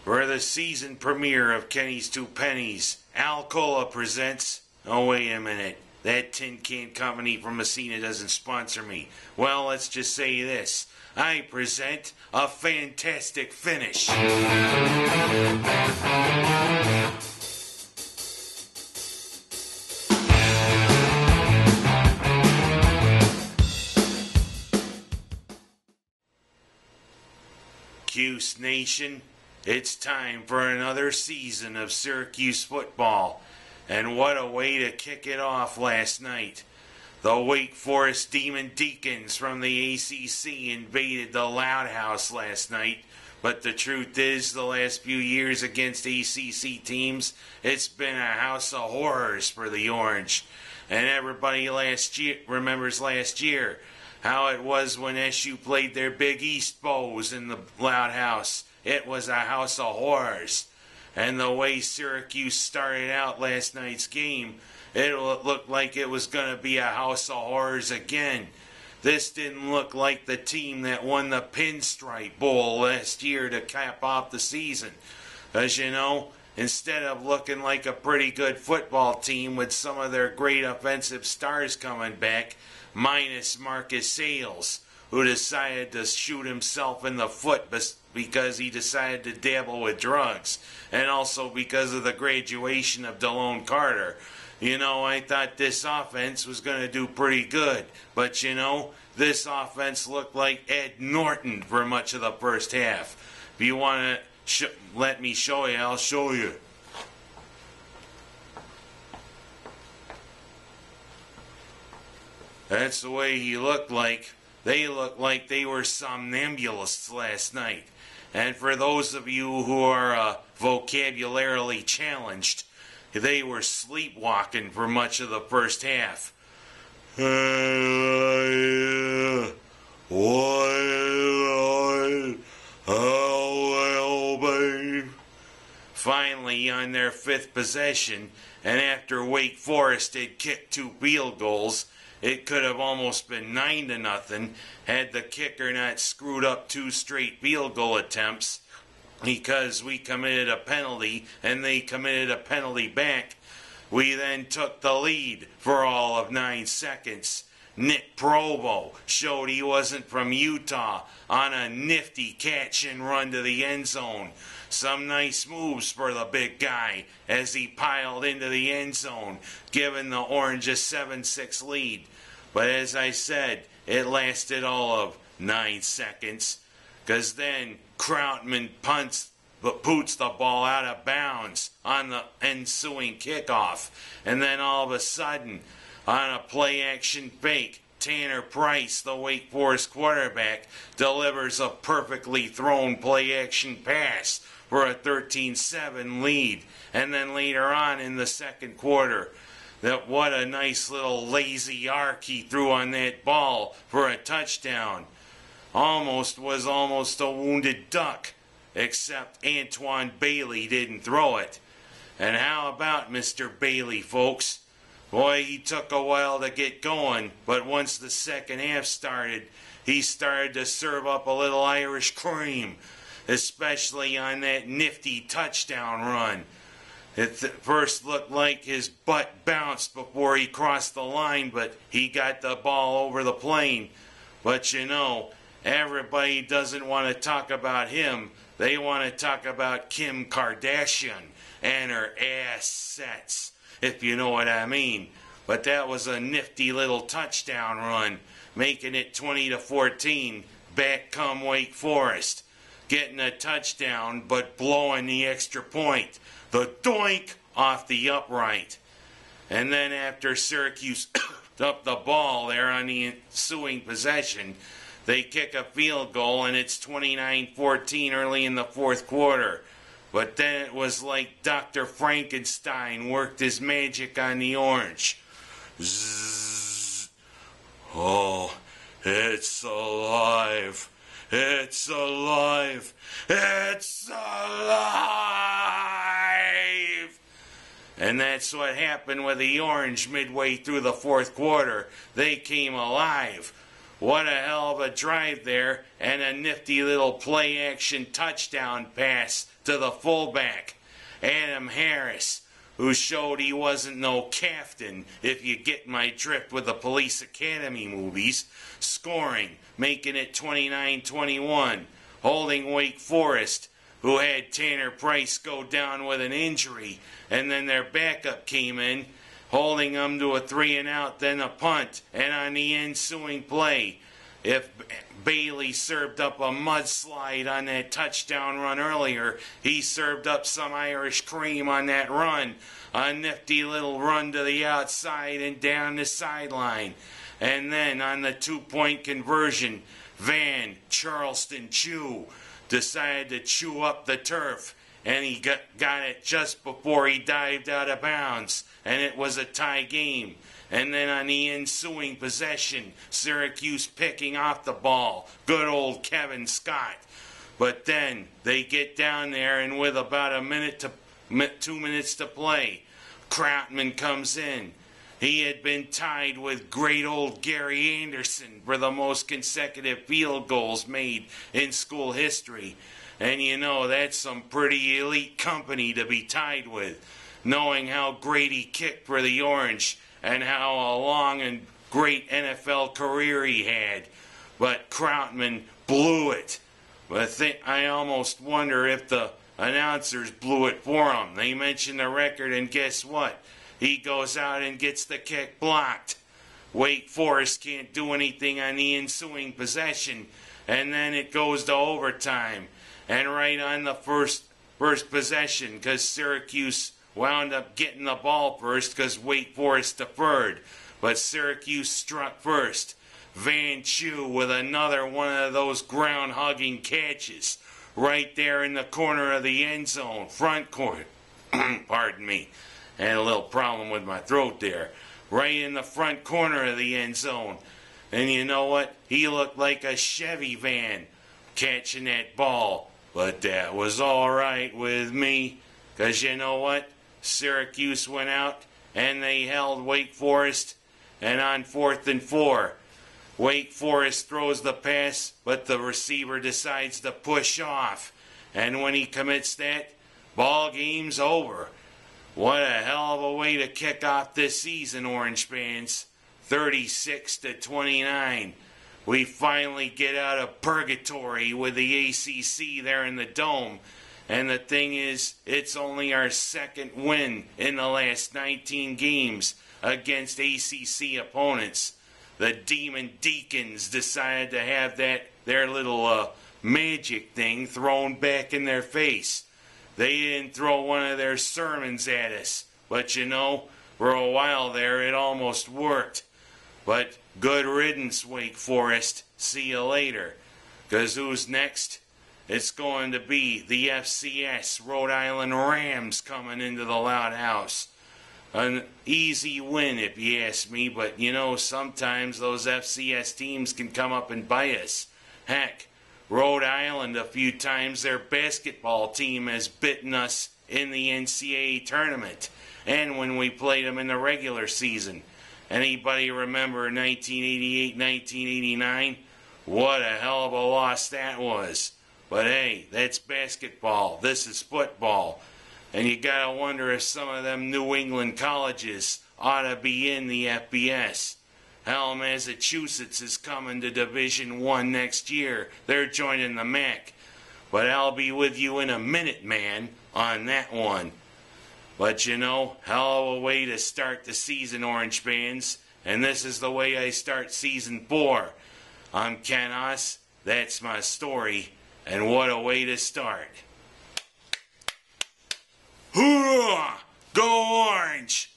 For the season premiere of Kenny's Two Pennies, ALCOA presents... Oh, wait a minute. That tin can company from Messina doesn't sponsor me. Well, let's just say this. I present a fantastic finish. Cuse Nation, it's time for another season of Syracuse football. And what a way to kick it off last night. The Wake Forest Demon Deacons from the ACC invaded the Loud House last night. But the truth is, the last few years against ACC teams, it's been a house of horrors for the Orange. And everybody remembers last year how it was when SU played their Big East Bows in the Loud House. It was a house of horrors. And the way Syracuse started out last night's game, it looked like it was going to be a house of horrors again. This didn't look like the team that won the Pinstripe Bowl last year to cap off the season. As you know, instead of looking like a pretty good football team with some of their great offensive stars coming back, minus Marcus Sales, who decided to shoot himself in the foot because he decided to dabble with drugs, and also because of the graduation of Delone Carter. You know, I thought this offense was going to do pretty good, but you know, this offense looked like Ed Norton for much of the first half. If you want to let me show you, I'll show you. That's the way he looked like. They looked like they were somnambulists last night. And for those of you who are vocabularily challenged, they were sleepwalking for much of the first half. Finally, on their fifth possession, and after Wake Forest had kicked 2 field goals, it could have almost been 9-0 had the kicker not screwed up 2 straight field goal attempts, because we committed a penalty and they committed a penalty back. We then took the lead for all of 9 seconds. Nick Provo showed he wasn't from Utah on a nifty catch and run to the end zone. Some nice moves for the big guy as he piled into the end zone, giving the Orange a 7-6 lead. But as I said, it lasted all of 9 seconds, because then Krautman poots the ball out of bounds on the ensuing kickoff. And then all of a sudden, on a play-action fake, Tanner Price, the Wake Forest quarterback, delivers a perfectly thrown play-action pass for a 13-7 lead. And then later on in the second quarter, what a nice little lazy arc he threw on that ball for a touchdown. Almost a wounded duck, except Antoine Bailey didn't throw it. And how about Mr. Bailey, folks? Boy, he took a while to get going, but once the second half started, he started to serve up a little Irish cream, especially on that nifty touchdown run. It first looked like his butt bounced before he crossed the line, but he got the ball over the plane. But you know, everybody doesn't want to talk about him. They want to talk about Kim Kardashian and her assets, if you know what I mean. But that was a nifty little touchdown run, making it 20-14. Back come Wake Forest, getting a touchdown but blowing the extra point. The doink off the upright. And then after Syracuse up the ball there on the ensuing possession, they kick a field goal and it's 29-14 early in the fourth quarter. But then it was like Dr. Frankenstein worked his magic on the Orange. Zzz. Oh, it's alive. It's alive. It's alive. And that's what happened with the Orange midway through the fourth quarter. They came alive. What a hell of a drive there, and a nifty little play-action touchdown pass to the fullback, Adam Harris, who showed he wasn't no captain, if you get my drift with the Police Academy movies, scoring, making it 29-21, holding Wake Forest, who had Tanner Price go down with an injury, and then their backup came in, holding them to a 3-and-out, then a punt, and on the ensuing play, if Bailey served up a mudslide on that touchdown run earlier, he served up some Irish cream on that run, a nifty little run to the outside and down the sideline. And then on the 2-point conversion, Van Charleston Chew decided to chew up the turf, and he got it just before he dived out of bounds, and it was a tie game. And then on the ensuing possession, Syracuse picking off the ball, good old Kevin Scott. But then they get down there, and with about 2 minutes to play, Krautman comes in. He had been tied with great old Gary Anderson for the most consecutive field goals made in school history. And you know, that's some pretty elite company to be tied with, knowing how great he kicked for the Orange and how a long and great NFL career he had. But Krautman blew it. But I almost wonder if the announcers blew it for him. They mentioned the record, and guess what? He goes out and gets the kick blocked. Wake Forest can't do anything on the ensuing possession, and then it goes to overtime. And right on the first possession, because Syracuse wound up getting the ball first because Wake Forest deferred. But Syracuse struck first. Van Chew with another one of those ground-hugging catches right there in the corner of the end zone, front court. Pardon me. I had a little problem with my throat there. Right in the front corner of the end zone. And you know what? He looked like a Chevy van catching that ball. But that was all right with me. Because you know what? Syracuse went out and they held Wake Forest. And on 4th and 4, Wake Forest throws the pass, but the receiver decides to push off. And when he commits that, ball game's over. What a hell of a way to kick off this season, Orange fans. 36-29. We finally get out of purgatory with the ACC there in the Dome. And the thing is, it's only our second win in the last 19 games against ACC opponents. The Demon Deacons decided to have their little magic thing thrown back in their face. They didn't throw one of their sermons at us. But you know, for a while there, it almost worked. But good riddance, Wake Forest. See you later. Because who's next? It's going to be the FCS Rhode Island Rams coming into the Loud House. An easy win, if you ask me, but you know, sometimes those FCS teams can come up and bite us. Heck, Rhode Island, a few times their basketball team has bitten us in the NCAA tournament and when we played them in the regular season. Anybody remember 1988, 1989? What a hell of a loss that was. But hey, that's basketball. This is football. And you gotta wonder if some of them New England colleges ought to be in the FBS. Hell, Massachusetts is coming to Division I next year. They're joining the MAC. But I'll be with you in a minute, man, on that one. But you know, hell of a way to start the season, Orange fans. And this is the way I start Season 4. I'm Ken Haas. That's my story. And what a way to start. Hoorah! Go Orange!